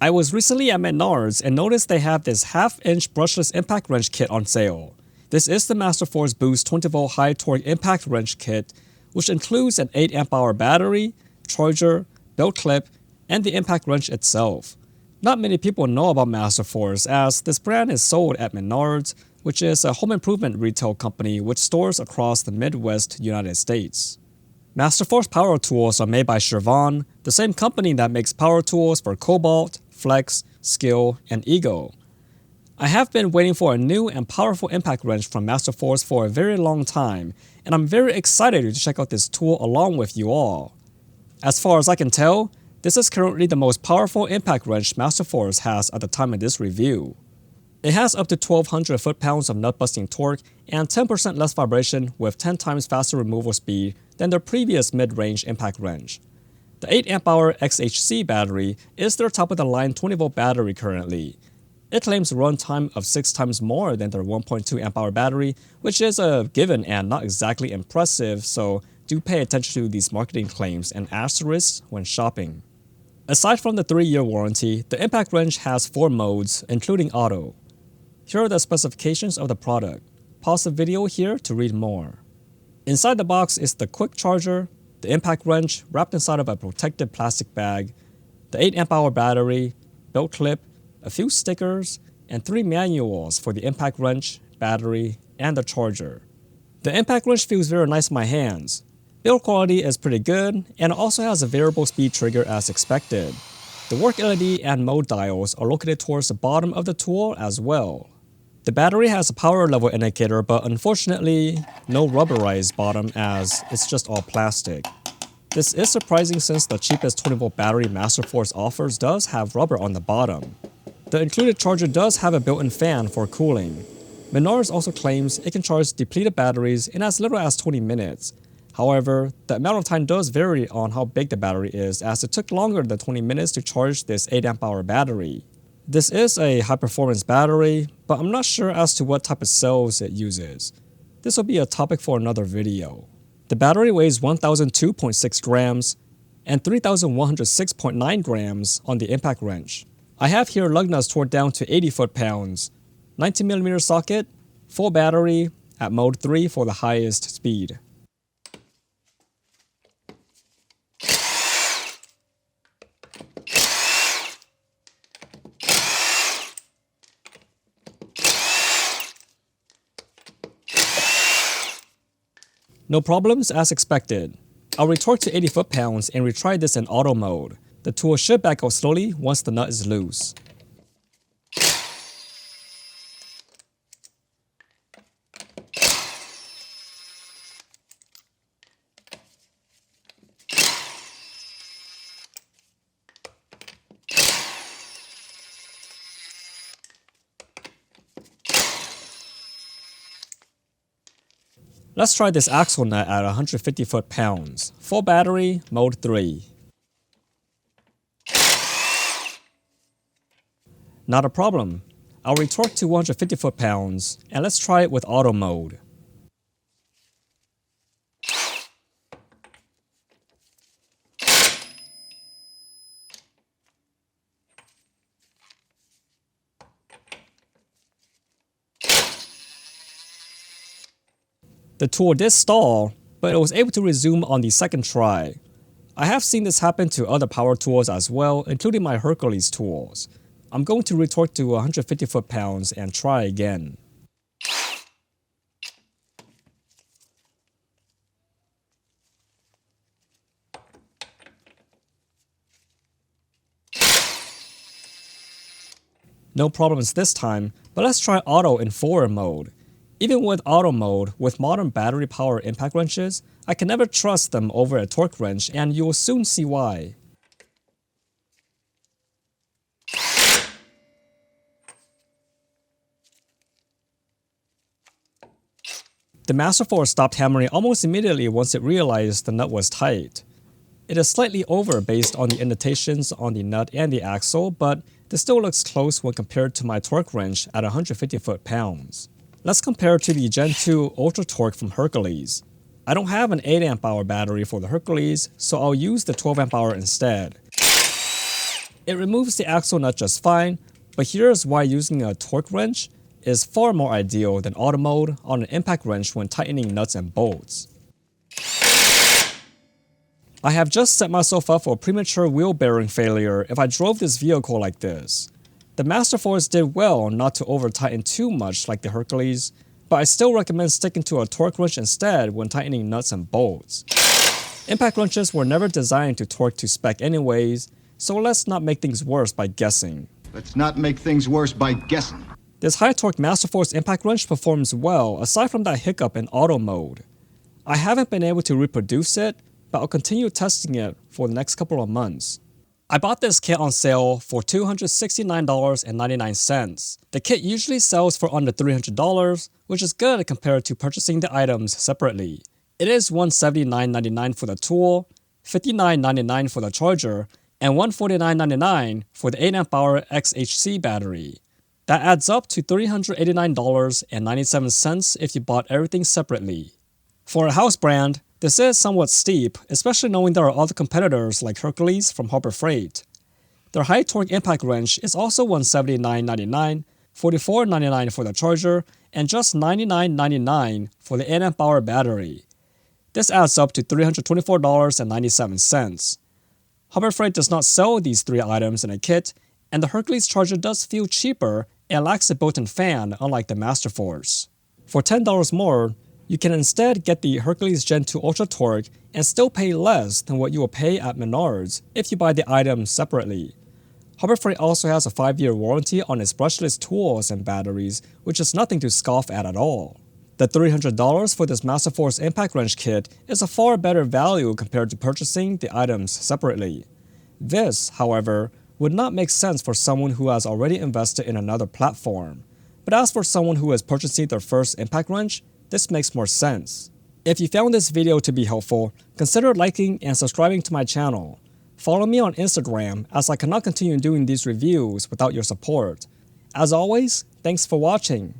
I was recently at Menards and noticed they have this half-inch brushless impact wrench kit on sale. This is the Masterforce Boost 20V high torque impact wrench kit, which includes an 8 amp hour battery, charger, belt clip, and the impact wrench itself. Not many people know about Masterforce as this brand is sold at Menards, which is a home improvement retail company with stores across the Midwest United States. Masterforce power tools are made by Chevron, the same company that makes power tools for Cobalt, Flex, Skill, and Eagle. I have been waiting for a new and powerful impact wrench from Masterforce for a very long time, and I'm very excited to check out this tool along with you all. As far as I can tell, this is currently the most powerful impact wrench Masterforce has at the time of this review. It has up to 1200 foot-pounds of nut-busting torque and 10% less vibration with 10 times faster removal speed than their previous mid-range impact wrench. The 8 amp hour XHC battery is their top-of-the-line 20V battery currently. It claims a runtime of 6 times more than their 1.2 amp hour battery, which is a given and not exactly impressive, so do pay attention to these marketing claims and asterisks when shopping. Aside from the 3-year warranty, the impact wrench has 4 modes, including auto. Here are the specifications of the product. Pause the video here to read more. Inside the box is the quick charger, the impact wrench wrapped inside of a protected plastic bag, the 8 amp hour battery, belt clip, a few stickers, and 3 manuals for the impact wrench, battery, and the charger. The impact wrench feels very nice in my hands. Build quality is pretty good, and it also has a variable speed trigger as expected. The work LED and mode dials are located towards the bottom of the tool as well. The battery has a power level indicator, but unfortunately, no rubberized bottom as it's just all plastic. This is surprising since the cheapest 20V battery Masterforce offers does have rubber on the bottom. The included charger does have a built-in fan for cooling. Menards also claims it can charge depleted batteries in as little as 20 minutes. However, the amount of time does vary on how big the battery is, as it took longer than 20 minutes to charge this 8 amp hour battery. This is a high-performance battery, but I'm not sure as to what type of cells it uses. This will be a topic for another video. The battery weighs 1002.6 grams and 3106.9 grams on the impact wrench. I have here lug nuts torqued down to 80 foot-pounds, 19mm socket, full battery at mode 3 for the highest speed. No problems as expected. I'll retorque to 80 foot-pounds and retry this in auto mode. The tool should back out slowly once the nut is loose. Let's try this axle nut at 150 foot-pounds. Full battery, mode 3. Not a problem. I'll retorque to 150 foot-pounds, and let's try it with auto mode. The tool did stall, but it was able to resume on the second try. I have seen this happen to other power tools as well, including my Hercules tools. I'm going to retorque to 150 foot-pounds and try again. No problems this time, but let's try auto in forward mode. Even with auto mode, with modern battery power impact wrenches, I can never trust them over a torque wrench, and you will soon see why. The Masterforce stopped hammering almost immediately once it realized the nut was tight. It is slightly over based on the indentations on the nut and the axle, but this still looks close when compared to my torque wrench at 150 foot-pounds. Let's compare to the Gen 2 Ultra Torque from Hercules. I don't have an 8 amp hour battery for the Hercules, so I'll use the 12 amp hour instead. It removes the axle nut just fine, but here's why using a torque wrench is far more ideal than auto mode on an impact wrench when tightening nuts and bolts. I have just set myself up for a premature wheel bearing failure if I drove this vehicle like this. The Masterforce did well not to over-tighten too much like the Hercules, but I still recommend sticking to a torque wrench instead when tightening nuts and bolts. Impact wrenches were never designed to torque to spec anyways, so let's not make things worse by guessing. Let's not make things worse by guessing. This high torque Masterforce impact wrench performs well aside from that hiccup in auto mode. I haven't been able to reproduce it, but I'll continue testing it for the next couple of months. I bought this kit on sale for $269.99. The kit usually sells for under $300, which is good compared to purchasing the items separately. It is $179.99 for the tool, $59.99 for the charger, and $149.99 for the 8Ah XHC battery. That adds up to $389.97 if you bought everything separately. For a house brand, this is somewhat steep, especially knowing there are other competitors like Hercules from Harbor Freight. Their high torque impact wrench is also $179.99, $44.99 for the charger, and just $99.99 for the 8Ah battery. This adds up to $324.97. Harbor Freight does not sell these three items in a kit, and the Hercules charger does feel cheaper and lacks a built-in fan unlike the Masterforce. For $10 more, you can instead get the Hercules Gen 2 Ultra Torque and still pay less than what you will pay at Menards if you buy the items separately. Harbor Freight also has a 5-year warranty on its brushless tools and batteries, which is nothing to scoff at all. The $300 for this Masterforce impact wrench kit is a far better value compared to purchasing the items separately. This, however, would not make sense for someone who has already invested in another platform. But as for someone who is purchasing their first impact wrench, this makes more sense. If you found this video to be helpful, consider liking and subscribing to my channel. Follow me on Instagram as I cannot continue doing these reviews without your support. As always, thanks for watching.